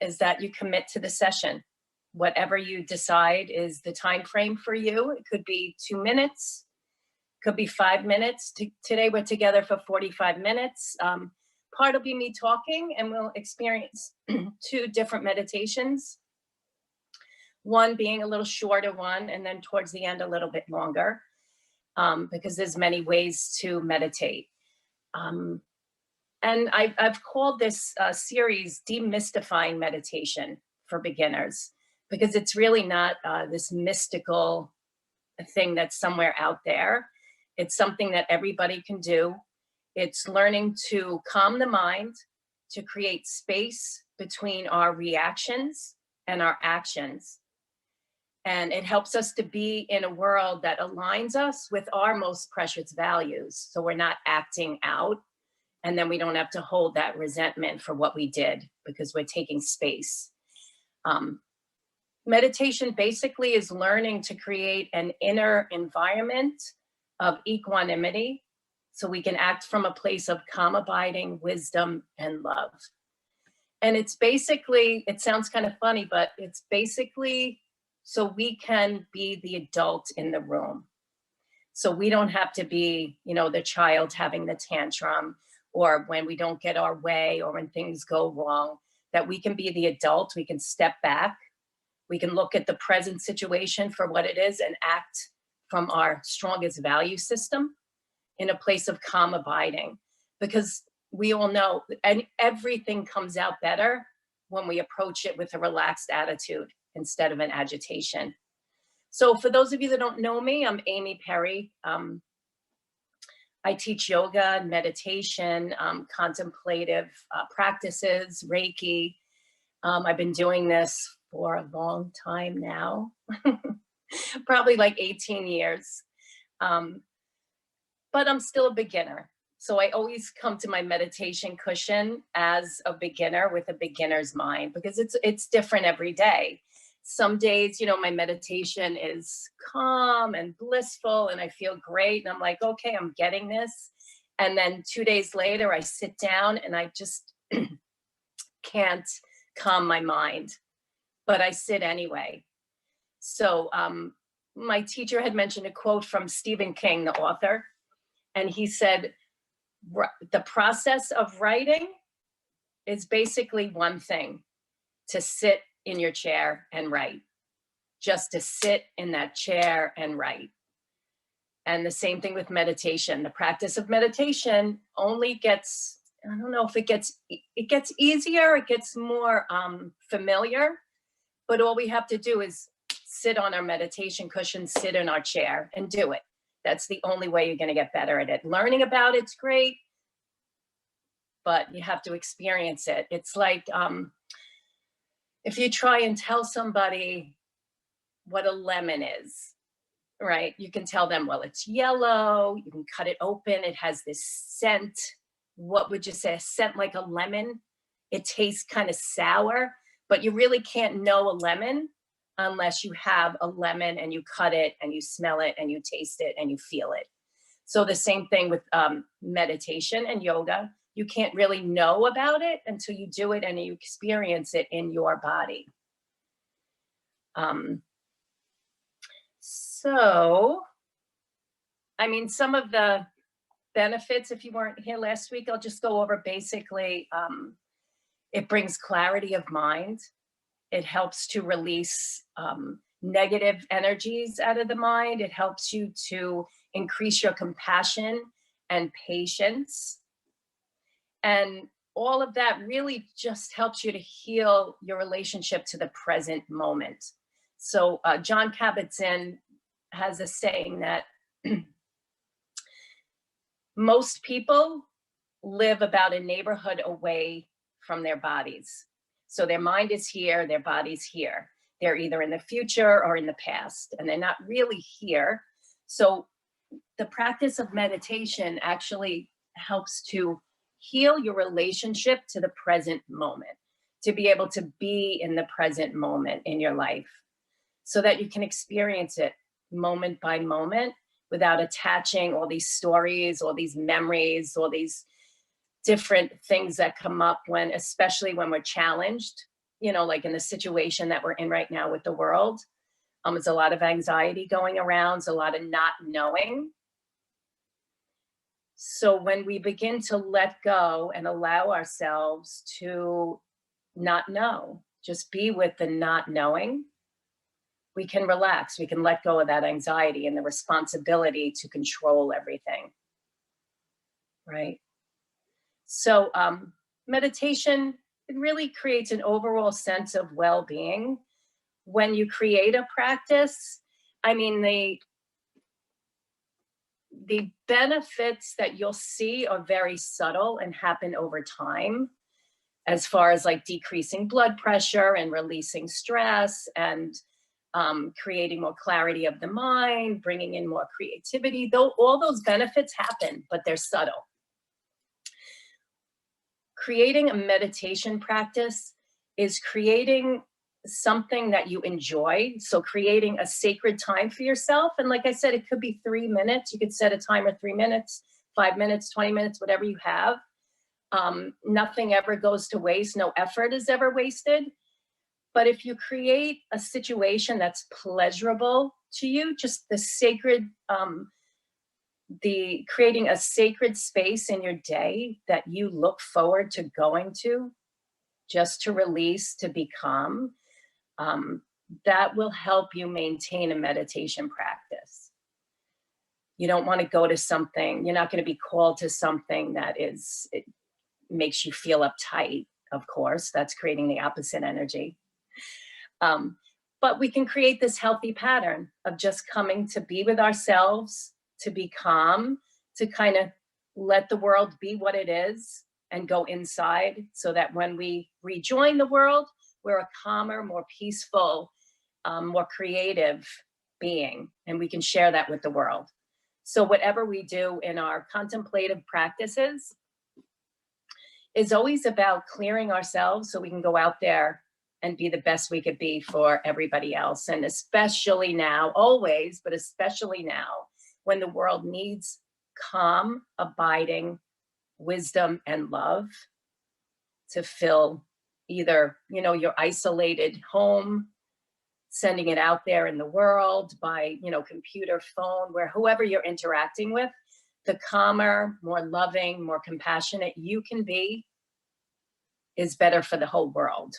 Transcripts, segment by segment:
is that you commit to the session. Whatever you decide is the time frame for you. It could be 2 minutes, could be 5 minutes. Today we're together for 45 minutes. Part will be me talking, and we'll experience 2 different meditations. One being a little shorter one, and then towards the end a little bit longer, because there's many ways to meditate. And I've called this series Demystifying Meditation for Beginners, because it's really not this mystical thing that's somewhere out there. It's something that everybody can do. It's learning to calm the mind, to create space between our reactions and our actions. And it helps us to be in a world that aligns us with our most precious values. So we're not acting out, and then we don't have to hold that resentment for what we did, because we're taking space. Meditation basically is learning to create an inner environment of equanimity, so we can act from a place of calm, abiding wisdom and love. And it's basically, it sounds kind of funny, but it's basically so we can be the adult in the room. So we don't have to be, the child having the tantrum, or when we don't get our way, or when things go wrong, that we can be the adult. We can step back. We can look at the present situation for what it is and act from our strongest value system in a place of calm abiding. Because we all know, and everything comes out better when we approach it with a relaxed attitude instead of an agitation. So for those of you that don't know me, I'm Amy Perri. I teach yoga and meditation, contemplative practices, Reiki. I've been doing this for a long time now, probably like 18 years. But I'm still a beginner. So I always come to my meditation cushion as a beginner with a beginner's mind, because it's different every day. Some days, my meditation is calm and blissful and I feel great. And I'm like, okay, I'm getting this. And then 2 days later, I sit down and I just can't calm my mind, but I sit anyway. So my teacher had mentioned a quote from Stephen King, the author, and he said, the process of writing is basically one thing: to sit in your chair and write, just to sit in that chair and write. And the same thing with meditation. The practice of meditation only gets, I don't know if it gets easier, it gets more familiar, but all we have to do is sit on our meditation cushion, sit in our chair and do it. That's the only way you're going to get better at it. Learning about it's great, but you have to experience it. It's like, if you try and tell somebody what a lemon is, right? You can tell them, well, it's yellow, you can cut it open, it has this scent. What would you say? A scent like a lemon? It tastes kind of sour, but you really can't know a lemon unless you have a lemon and you cut it and you smell it and you taste it and you feel it. So the same thing with meditation and yoga. You can't really know about it until you do it and you experience it in your body. So, I mean, some of the benefits, if you weren't here last week, I'll just go over basically, it brings clarity of mind. It helps to release negative energies out of the mind. It helps you to increase your compassion and patience. And all of that really just helps you to heal your relationship to the present moment. So Jon Kabat-Zinn has a saying that most people live about a neighborhood away from their bodies. So their mind is here, their body's here. They're either in the future or in the past, and they're not really here. So the practice of meditation actually helps to heal your relationship to the present moment, to be able to be in the present moment in your life so that you can experience it moment by moment without attaching all these stories, all these memories, all these different things that come up when, especially when we're challenged. like in the situation that we're in right now with the world. There's a lot of anxiety going around, there's a lot of not knowing. So when we begin to let go and allow ourselves to not know, just be with the not knowing, we can relax. We can let go of that anxiety and the responsibility to control everything. Right? So meditation, it really creates an overall sense of well-being. When you create a practice, I mean, the benefits that you'll see are very subtle and happen over time, as far as like decreasing blood pressure and releasing stress and creating more clarity of the mind, bringing in more creativity. Though all those benefits happen, but they're subtle. Creating a meditation practice is creating something that you enjoy. So creating a sacred time for yourself. And like I said, it could be 3 minutes. You could set a timer, 3 minutes, 5 minutes, 20 minutes, whatever you have. Nothing ever goes to waste. No effort is ever wasted. But if you create a situation that's pleasurable to you, just the sacred, creating a sacred space in your day that you look forward to going to, just to release, to be calm, that will help you maintain a meditation practice. You don't want to go to something, you're not going to be called to something that it makes you feel uptight, of course. That's creating the opposite energy. But we can create this healthy pattern of just coming to be with ourselves, to be calm, to kind of let the world be what it is and go inside, so that when we rejoin the world, we're a calmer, more peaceful, more creative being, and we can share that with the world. So whatever we do in our contemplative practices is always about clearing ourselves so we can go out there and be the best we could be for everybody else. And especially now, always, but especially now, when the world needs calm, abiding wisdom and love to fill either, your isolated home, sending it out there in the world by, computer, phone, where whoever you're interacting with, the calmer, more loving, more compassionate you can be is better for the whole world.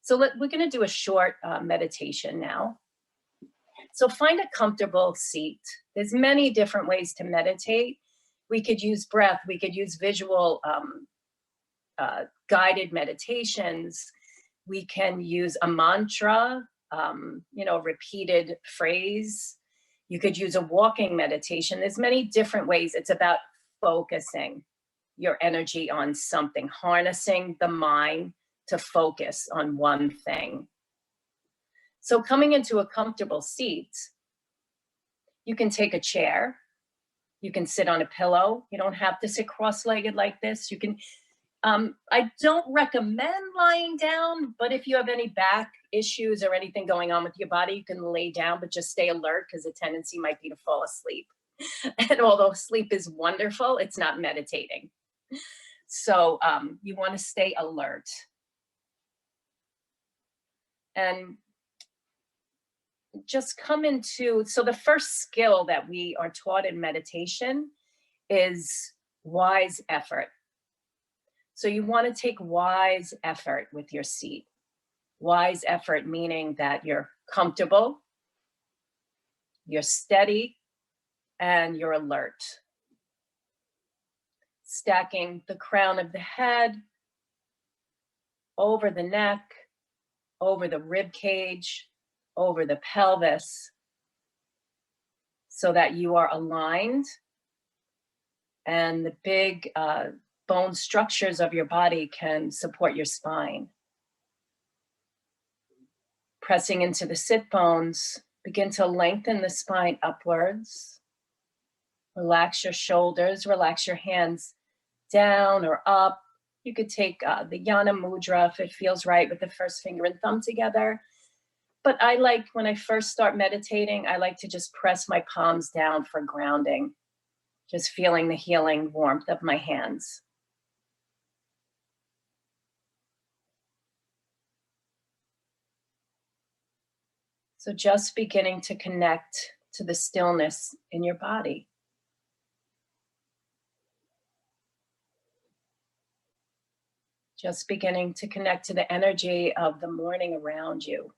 So we're going to do a short meditation now. So find a comfortable seat. There's many different ways to meditate. We could use breath. We could use visual guided meditations. We can use a mantra, repeated phrase. You could use a walking meditation. There's many different ways. It's about focusing your energy on something, harnessing the mind to focus on one thing. So coming into a comfortable seat, you can take a chair. You can sit on a pillow. You don't have to sit cross-legged like this. You can, I don't recommend lying down, but if you have any back issues or anything going on with your body, you can lay down, but just stay alert, because the tendency might be to fall asleep. And although sleep is wonderful, it's not meditating. So you want to stay alert. And just come into, so the first skill that we are taught in meditation is wise effort. So you want to take wise effort with your seat. Wise effort meaning that you're comfortable, you're steady, and you're alert. Stacking the crown of the head over the neck, over the rib cage, over the pelvis, so that you are aligned and the big bone structures of your body can support your spine. Pressing into the sit bones, begin to lengthen the spine upwards. Relax your shoulders, relax your hands down or up. You could take the Yana Mudra if it feels right, with the first finger and thumb together. But I like, when I first start meditating, I like to just press my palms down for grounding, just feeling the healing warmth of my hands. So just beginning to connect to the stillness in your body. Just beginning to connect to the energy of the morning around you.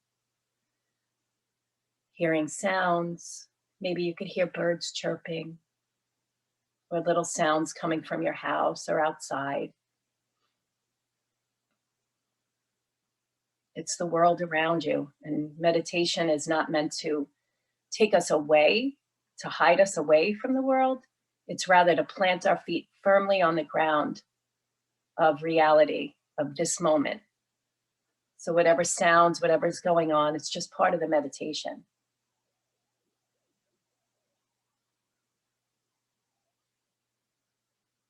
Hearing sounds. Maybe you could hear birds chirping or little sounds coming from your house or outside. It's the world around you. And meditation is not meant to take us away, to hide us away from the world. It's rather to plant our feet firmly on the ground of reality, of this moment. So whatever sounds, whatever's going on, it's just part of the meditation.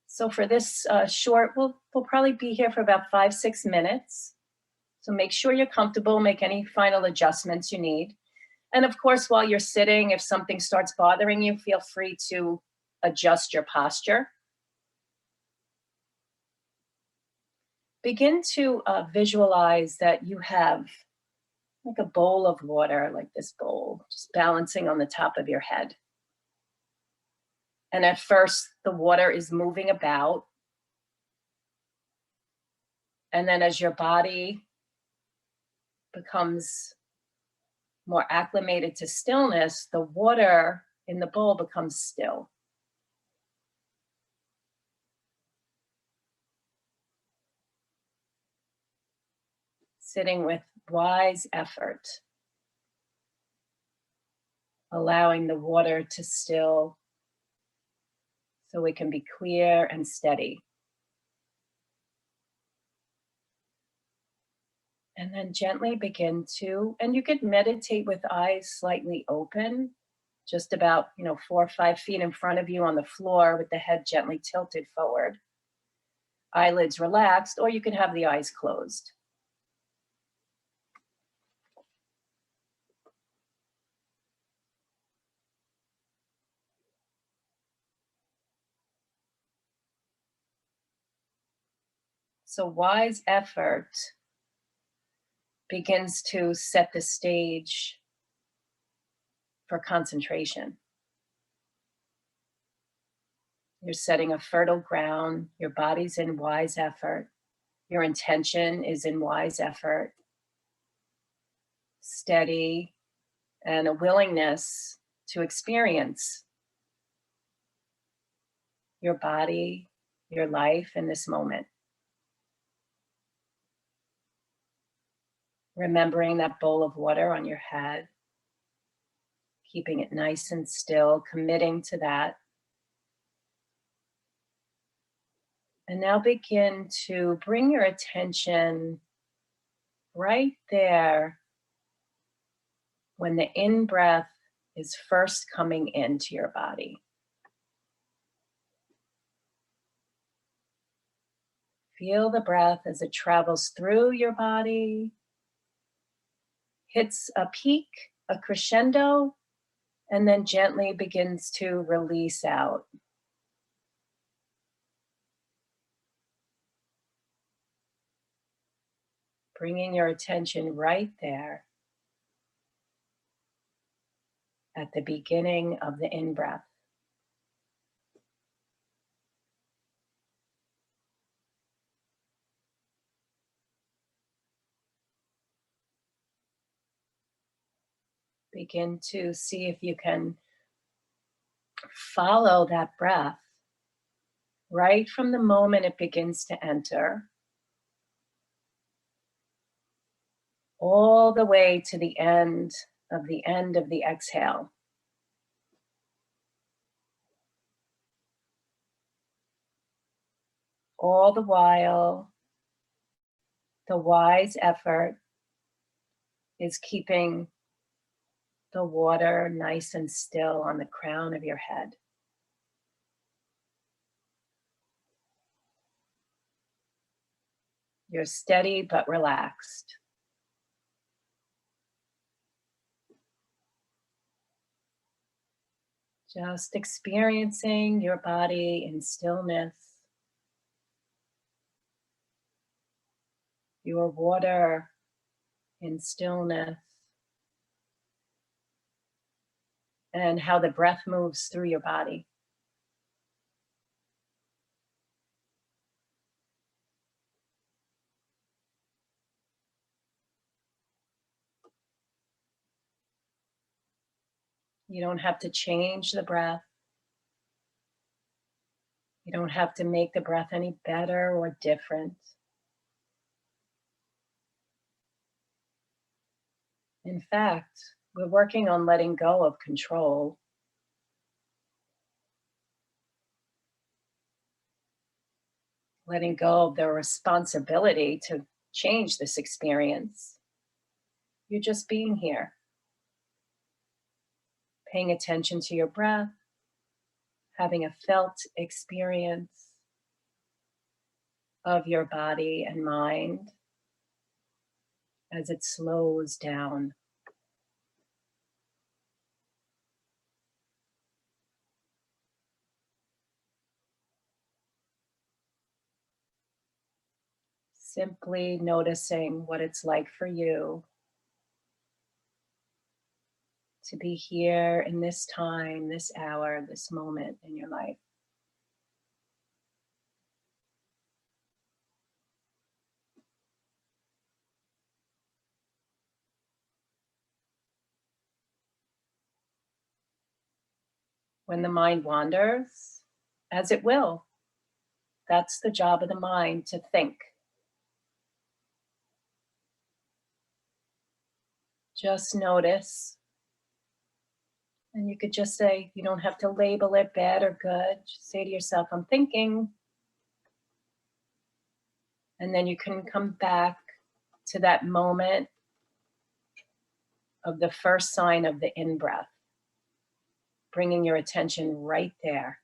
So for this short, we'll probably be here for about 5-6 minutes. So make sure you're comfortable, make any final adjustments you need. And of course, while you're sitting, if something starts bothering you, feel free to adjust your posture. Begin to visualize that you have like a bowl of water, like this bowl, just balancing on the top of your head. And at first, the water is moving about. And then as your body becomes more acclimated to stillness, the water in the bowl becomes still. Sitting with wise effort, allowing the water to still so it can be clear and steady. And then gently begin to, and you could meditate with eyes slightly open, just about 4 or 5 feet in front of you on the floor with the head gently tilted forward. Eyelids relaxed, or you can have the eyes closed. So wise effort begins to set the stage for concentration. You're setting a fertile ground. Your body's in wise effort. Your intention is in wise effort. Steady and a willingness to experience your body, your life in this moment. Remembering that bowl of water on your head, keeping it nice and still, committing to that. And now begin to bring your attention right there when the in-breath is first coming into your body. Feel the breath as it travels through your body, hits a peak, a crescendo, and then gently begins to release out. Bringing your attention right there at the beginning of the in-breath. Begin to see if you can follow that breath right from the moment it begins to enter, all the way to the end of the exhale. All the while, the wise effort is keeping the water nice and still on the crown of your head. You're steady but relaxed. Just experiencing your body in stillness. Your water in stillness. and how the breath moves through your body. You don't have to change the breath. You don't have to make the breath any better or different. In fact, we're working on letting go of control, letting go of the responsibility to change this experience. You're just being here, paying attention to your breath, having a felt experience of your body and mind as it slows down. Simply noticing what it's like for you to be here in this time, this hour, this moment in your life. When the mind wanders, as it will, that's the job of the mind, to think. Just notice. And you could just say, you don't have to label it bad or good. Just say to yourself, I'm thinking. And then you can come back to that moment of the first sign of the in breath, bringing your attention right there.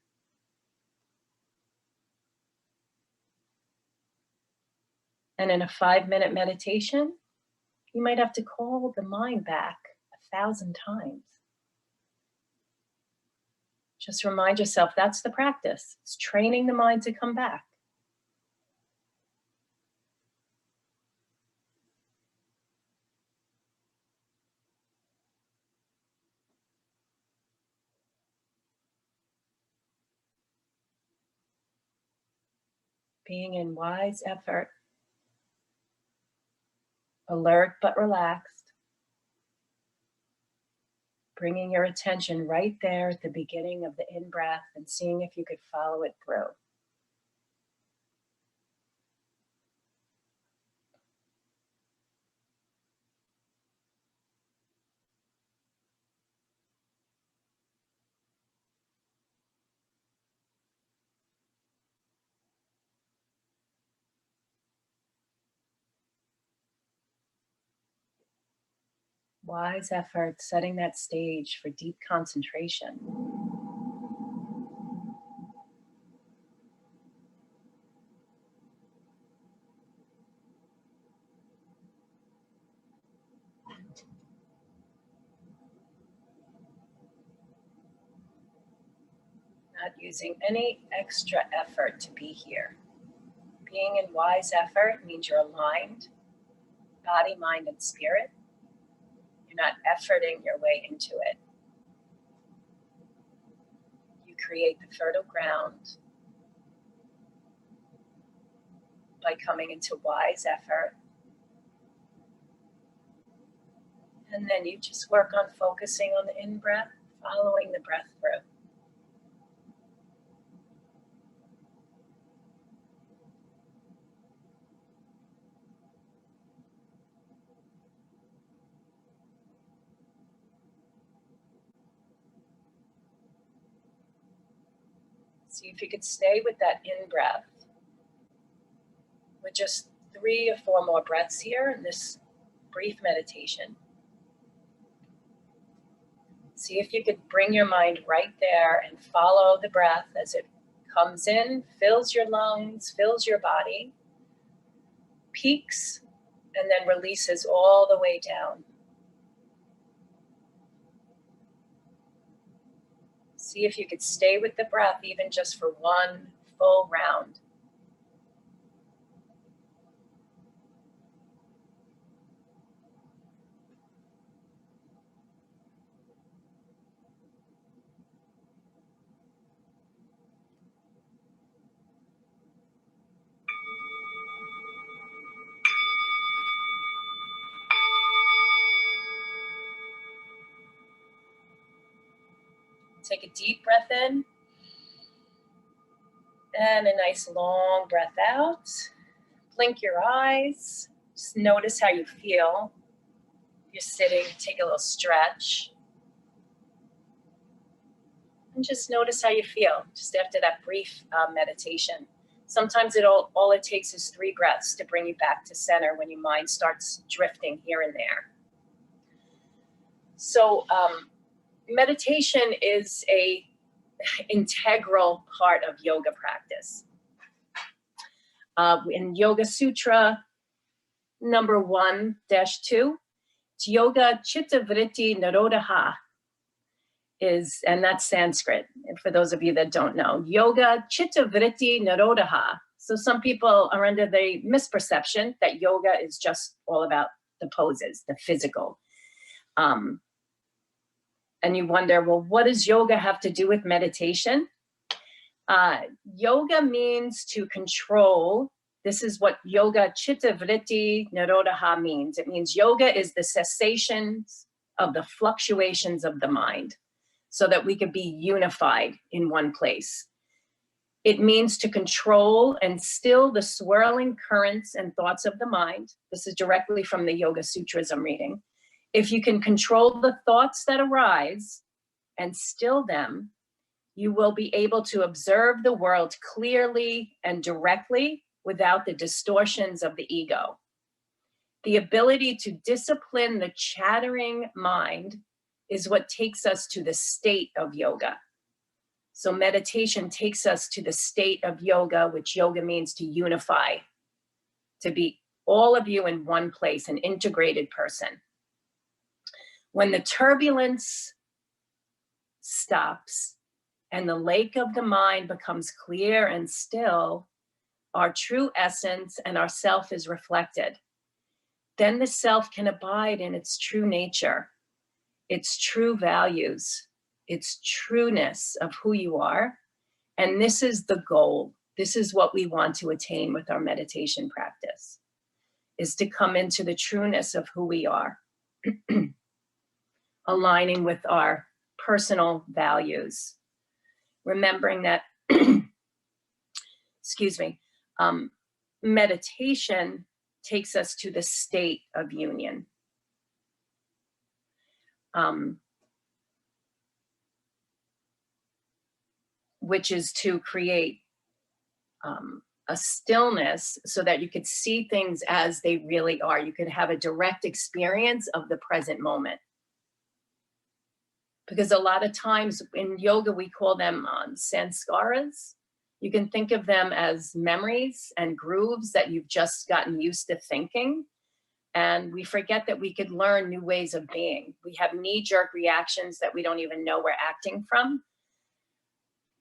And in a 5-minute meditation, you might have to call the mind back 1,000 times. Just remind yourself that's the practice. It's training the mind to come back. Being in wise effort, alert but relaxed, bringing your attention right there at the beginning of the in breath and seeing if you could follow it through. Wise effort, setting that stage for deep concentration. Not using any extra effort to be here. Being in wise effort means you're aligned, body, mind, and spirit. You're not efforting your way into it. You create the fertile ground by coming into wise effort. And then you just work on focusing on the in breath, following the breath through. See if you could stay with that in breath with just 3 or 4 more breaths here in this brief meditation. See if you could bring your mind right there and follow the breath as it comes in, fills your lungs, fills your body, peaks, and then releases all the way down. See if you could stay with the breath even just for 1 full round. take a deep breath in and a nice long breath out. Blink your eyes. Just notice how you feel. If you're sitting, take a little stretch. And just notice how you feel just after that brief meditation. Sometimes all it takes is 3 breaths to bring you back to center when your mind starts drifting here and there. So meditation is a integral part of yoga practice. In Yoga Sutra number 1-2, it's yoga chitta vritti nirodha and that's Sanskrit. And for those of you that don't know, yoga chitta vritti nirodha. So some people are under the misperception that yoga is just all about the poses, the physical. And you wonder, well, what does yoga have to do with meditation? Yoga means to control. This is what yoga chitta vritti nirodha means. It means yoga is the cessations of the fluctuations of the mind so that we could be unified in one place. It means to control and still the swirling currents and thoughts of the mind. This is directly from the Yoga Sutras I'm reading. If you can control the thoughts that arise and still them, you will be able to observe the world clearly and directly without the distortions of the ego. The ability to discipline the chattering mind is what takes us to the state of yoga. So meditation takes us to the state of yoga, which yoga means to unify, to be all of you in one place, an integrated person. When the turbulence stops and the lake of the mind becomes clear and still, our true essence and our self is reflected. Then the self can abide in its true nature, its true values, its trueness of who you are. And this is the goal. This is what we want to attain with our meditation practice, is to come into the trueness of who we are, aligning with our personal values, remembering that, excuse me, meditation takes us to the state of union. Which is to create a stillness so that you could see things as they really are. You could have a direct experience of the present moment. Because a lot of times in yoga, we call them sanskaras. You can think of them as memories and grooves that you've just gotten used to thinking. And we forget that we could learn new ways of being. We have knee-jerk reactions that we don't even know we're acting from.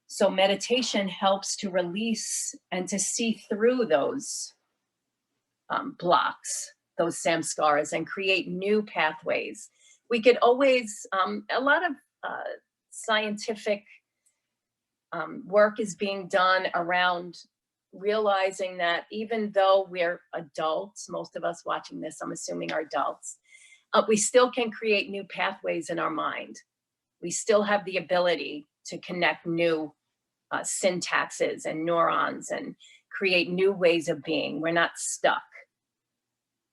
So meditation helps to release and to see through those blocks, those samskaras, and create new pathways. We could always, a lot of scientific work is being done around realizing that even though we're adults, most of us watching this, I'm assuming are adults, we still can create new pathways in our mind. We still have the ability to connect new syntaxes and neurons and create new ways of being. We're not stuck.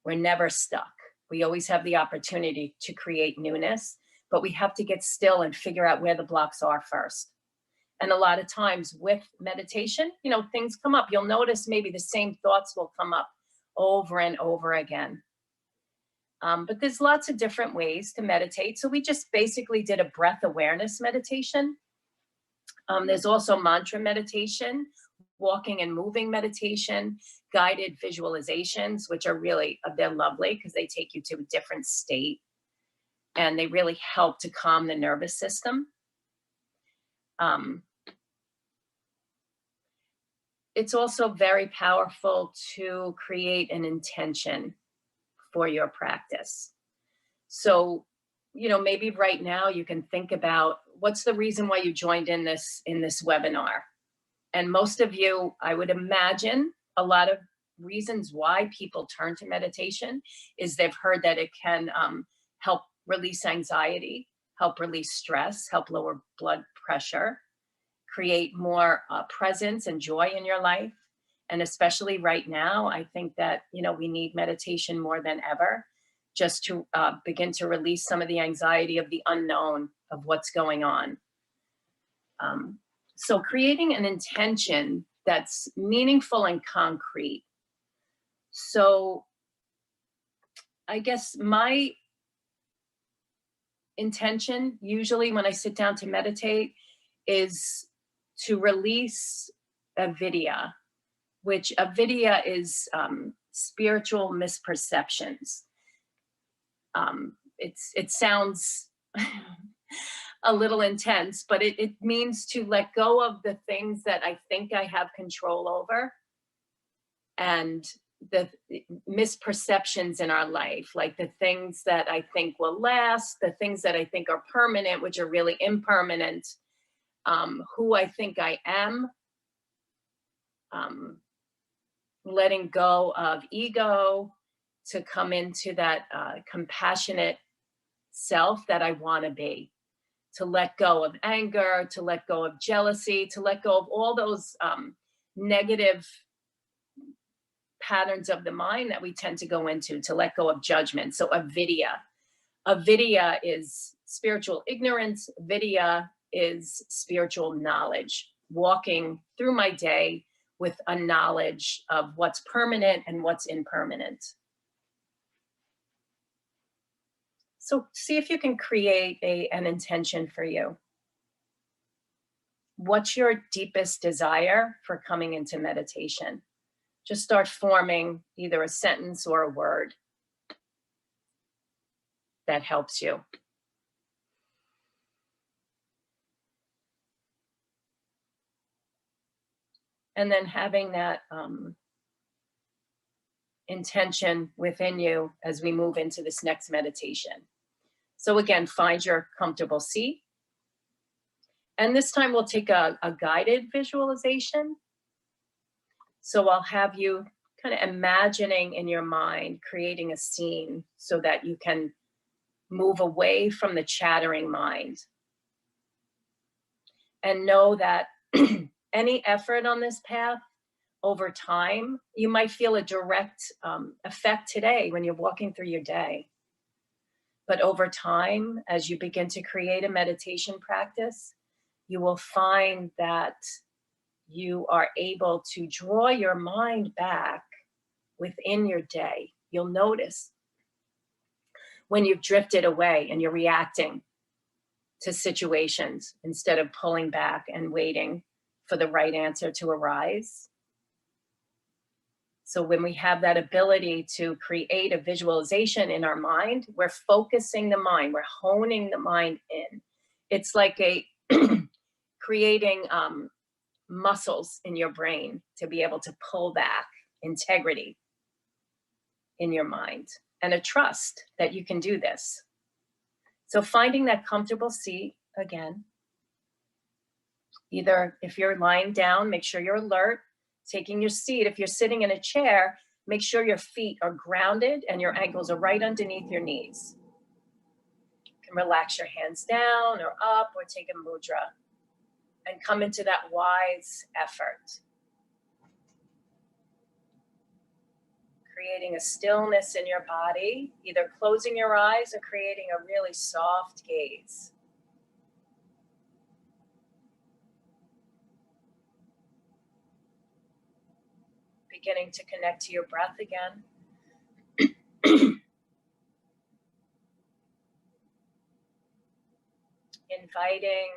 We're never stuck. We always have the opportunity to create newness, but we have to get still and figure out where the blocks are first. And a lot of times with meditation, you know, things come up. You'll notice maybe the same thoughts will come up over and over again. But there's lots of different ways to meditate. So we just basically did a breath awareness meditation. There's also mantra meditation, walking and moving meditation, guided visualizations, which are really, they're lovely because they take you to a different state and they really help to calm the nervous system. It's also very powerful to create an intention for your practice. So, you know, maybe right now you can think about what's the reason why you joined in this webinar. And most of you, I would imagine, a lot of reasons why people turn to meditation is they've heard that it can help release anxiety, help release stress, help lower blood pressure, create more presence and joy in your life. And especially right now, I think that, we need meditation more than ever, just to begin to release some of the anxiety of the unknown of what's going on. So creating an intention that's meaningful and concrete. So I guess my intention, usually when I sit down to meditate, is to release avidya, which avidya is spiritual misperceptions. It sounds a little intense, but it means to let go of the things that I think I have control over, and the misperceptions in our life, like the things that I think will last, the things that I think are permanent, which are really impermanent, who I think I am, letting go of ego to come into that compassionate self that I want to be, to let go of anger, to let go of jealousy, to let go of all those negative patterns of the mind that we tend to go into, to let go of judgment. So avidya. Avidya is spiritual ignorance. Vidya is spiritual knowledge. Walking through my day with a knowledge of what's permanent and what's impermanent. So see if you can create an intention for you. What's your deepest desire for coming into meditation? Just start forming either a sentence or a word that helps you. And then having that intention within you as we move into this next meditation. So again, find your comfortable seat. And this time we'll take a guided visualization. So I'll have you kind of imagining in your mind, creating a scene so that you can move away from the chattering mind. And know that any effort on this path over time, you might feel a direct effect today when you're walking through your day. But over time, as you begin to create a meditation practice, you will find that you are able to draw your mind back within your day. You'll notice when you've drifted away and you're reacting to situations instead of pulling back and waiting for the right answer to arise. So when we have that ability to create a visualization in our mind, we're focusing the mind, we're honing the mind in. It's like creating muscles in your brain to be able to pull back, integrity in your mind, and a trust that you can do this. So finding that comfortable seat again. Either if you're lying down, make sure you're alert. Taking your seat, if you're sitting in a chair, make sure your feet are grounded and your ankles are right underneath your knees. You can relax your hands down or up or take a mudra and come into that wise effort. Creating a stillness in your body, either closing your eyes or creating a really soft gaze. Beginning to connect to your breath again. Inviting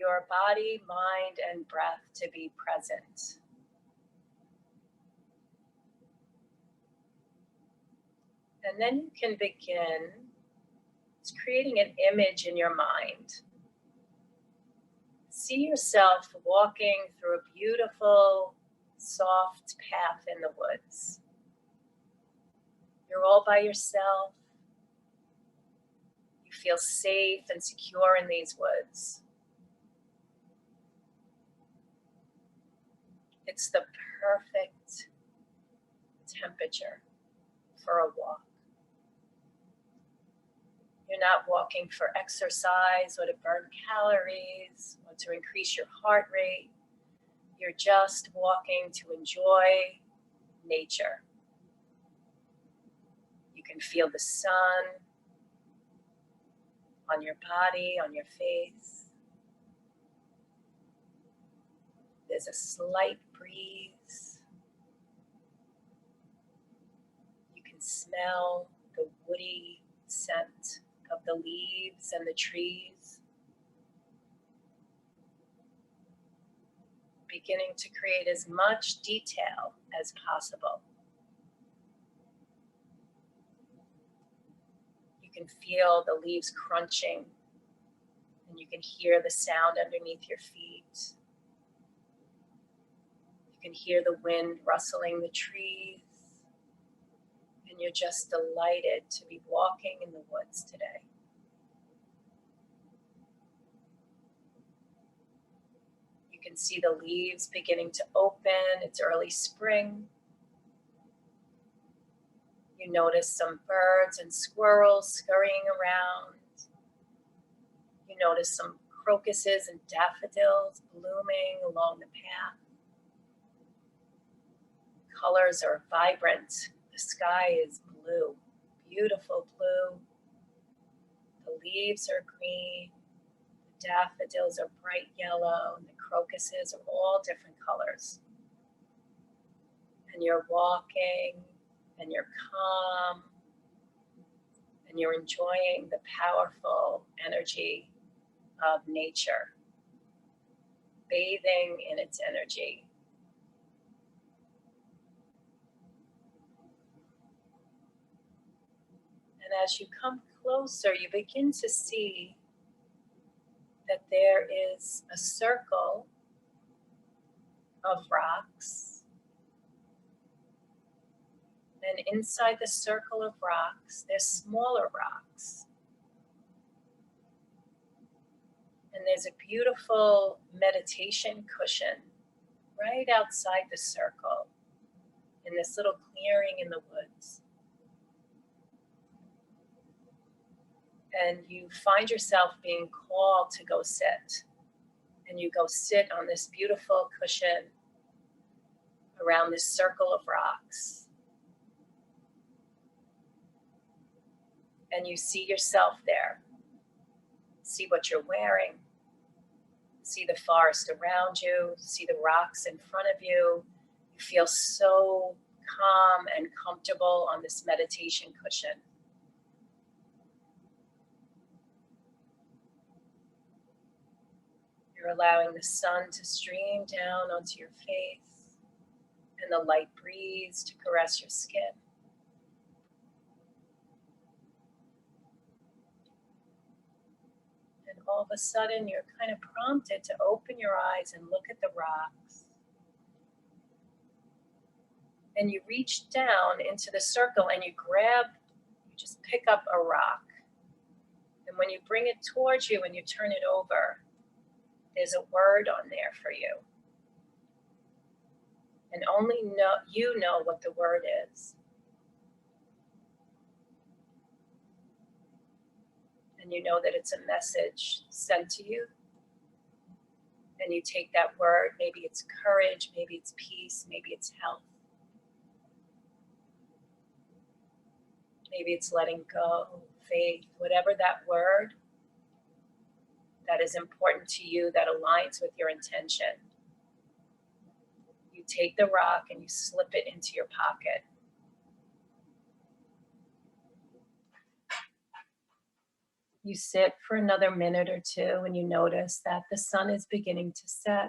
your body, mind, and breath to be present. And then you can begin creating an image in your mind. See yourself walking through a beautiful, soft path in the woods. You're all by yourself. You feel safe and secure in these woods. It's the perfect temperature for a walk. You're not walking for exercise or to burn calories or to increase your heart rate. You're just walking to enjoy nature. You can feel the sun on your body, on your face. There's a slight breeze. You can smell the woody scent of the leaves and the trees, beginning to create as much detail as possible. You can feel the leaves crunching, and you can hear the sound underneath your feet. You can hear the wind rustling the trees, and you're just delighted to be walking in the woods today. You can see the leaves beginning to open. It's early spring. You notice some birds and squirrels scurrying around. You notice some crocuses and daffodils blooming along the path. Colors are vibrant. The sky is blue, beautiful blue. The leaves are green. The daffodils are bright yellow, and the crocuses are all different colors. And you're walking, and you're calm, and you're enjoying the powerful energy of nature, bathing in its energy. And as you come closer, you begin to see that there is a circle of rocks. And inside the circle of rocks, there's smaller rocks. And there's a beautiful meditation cushion right outside the circle in this little clearing in the woods. And you find yourself being called to go sit. And you go sit on this beautiful cushion around this circle of rocks. And you see yourself there. See what you're wearing. See the forest around you. See the rocks in front of you. You feel so calm and comfortable on this meditation cushion. You're allowing the sun to stream down onto your face and the light breeze to caress your skin. And all of a sudden, you're kind of prompted to open your eyes and look at the rocks. And you reach down into the circle and you just pick up a rock. And when you bring it towards you and you turn it over, there's a word on there for you. And only you know what the word is. And you know that it's a message sent to you. And you take that word, maybe it's courage, maybe it's peace, maybe it's health. Maybe it's letting go, faith, whatever that word that is important to you, that aligns with your intention. You take the rock and you slip it into your pocket. You sit for another minute or two and you notice that the sun is beginning to set.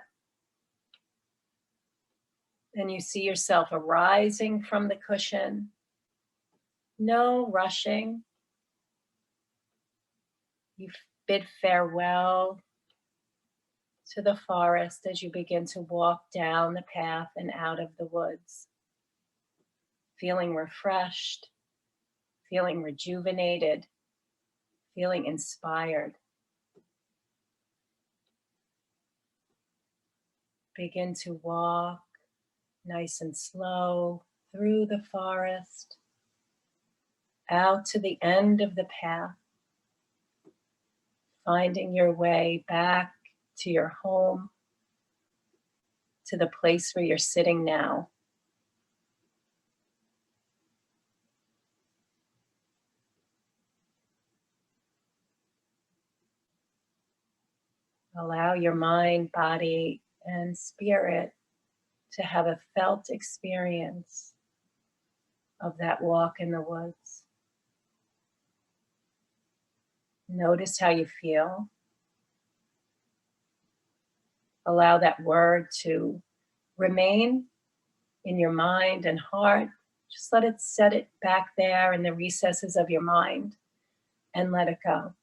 And you see yourself arising from the cushion. No rushing. You bid farewell to the forest as you begin to walk down the path and out of the woods, feeling refreshed, feeling rejuvenated, feeling inspired. Begin to walk nice and slow through the forest, out to the end of the path. Finding your way back to your home, to the place where you're sitting now. Allow your mind, body, and spirit to have a felt experience of that walk in the woods. Notice how you feel. Allow that word to remain in your mind and heart. Just let it set it back there in the recesses of your mind and let it go.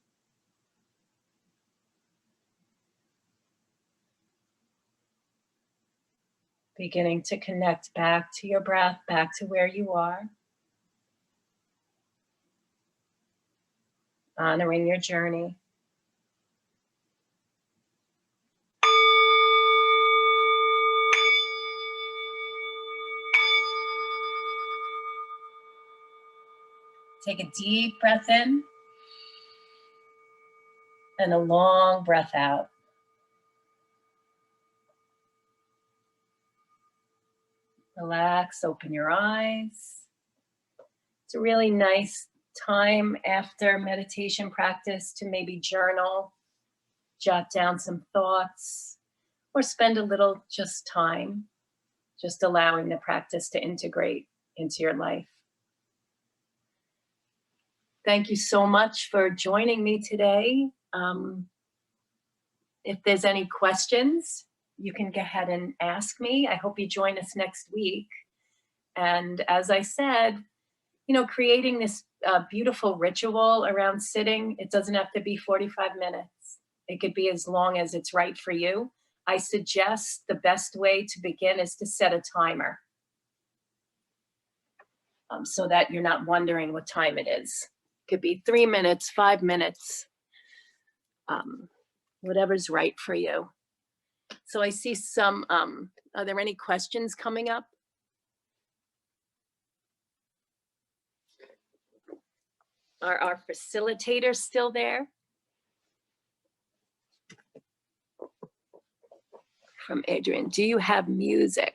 Beginning to connect back to your breath, back to where you are. Honoring your journey. Take a deep breath in and a long breath out. Relax, open your eyes. It's a really nice time after meditation practice to maybe journal, jot down some thoughts, or spend a little just time, just allowing the practice to integrate into your life. Thank you so much for joining me today. If there's any questions, you can go ahead and ask me. I hope you join us next week. And as I said, creating this beautiful ritual around sitting, it doesn't have to be 45 minutes. It could be as long as it's right for you. I suggest the best way to begin is to set a timer so that you're not wondering what time it is. It could be 3 minutes, 5 minutes, whatever's right for you. So I see some, are there any questions coming up? Are our facilitators still there? From Adrian, do you have music?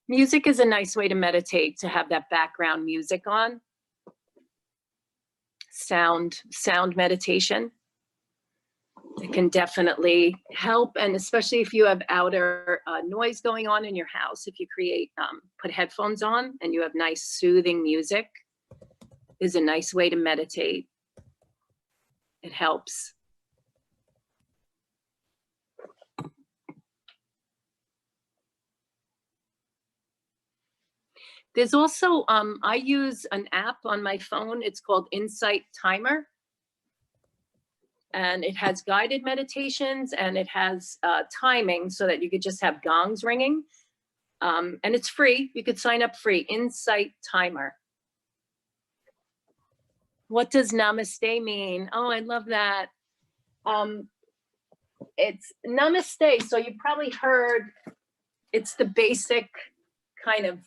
Music is a nice way to meditate, to have that background music on. Sound meditation. It can definitely help, and especially if you have outer noise going on in your house, if you put headphones on and you have nice soothing music, is a nice way to meditate. It helps. There's also, I use an app on my phone. It's called Insight Timer. And it has guided meditations and it has timing so that you could just have gongs ringing. And it's free. You could sign up free. Insight Timer. What does namaste mean? Oh, I love that. It's namaste. So you probably heard, it's the basic kind of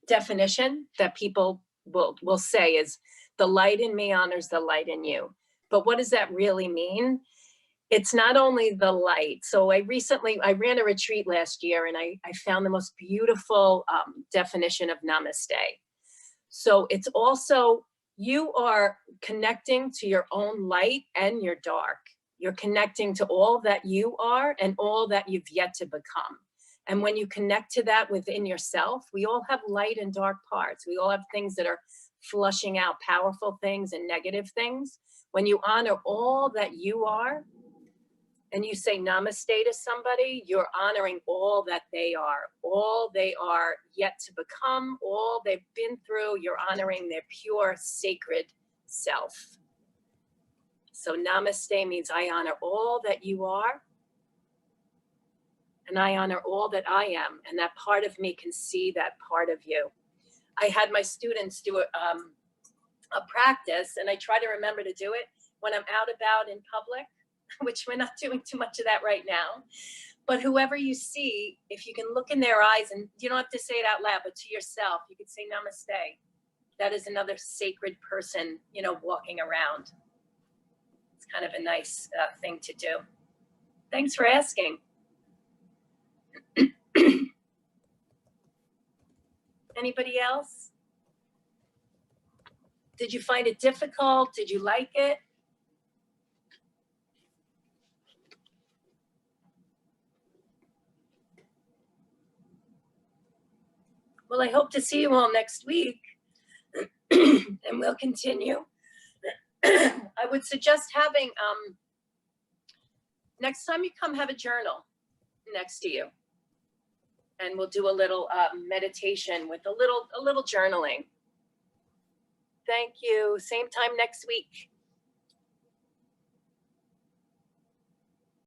definition that people will say is, the light in me honors the light in you. But what does that really mean? It's not only the light. So I ran a retreat last year and I found the most beautiful definition of namaste. So it's also, you are connecting to your own light and your dark. You're connecting to all that you are and all that you've yet to become. And when you connect to that within yourself, we all have light and dark parts. We all have things that are flushing out powerful things and negative things. When you honor all that you are, and you say namaste to somebody, you're honoring all that they are yet to become, all they've been through, you're honoring their pure, sacred self. So namaste means I honor all that you are, and I honor all that I am, and that part of me can see that part of you. I had my students do a practice, and I try to remember to do it when I'm out about in public, which we're not doing too much of that right now. But whoever you see, if you can look in their eyes, and you don't have to say it out loud, but to yourself, you could say namaste. That is another sacred person, you know, walking around. It's kind of a nice thing to do. Thanks for asking. Anybody else? Did you find it difficult? Did you like it? Well, I hope to see you all next week, and we'll continue. I would suggest having, next time you come, have a journal next to you. And we'll do a little meditation with a little journaling. Thank you. Same time next week.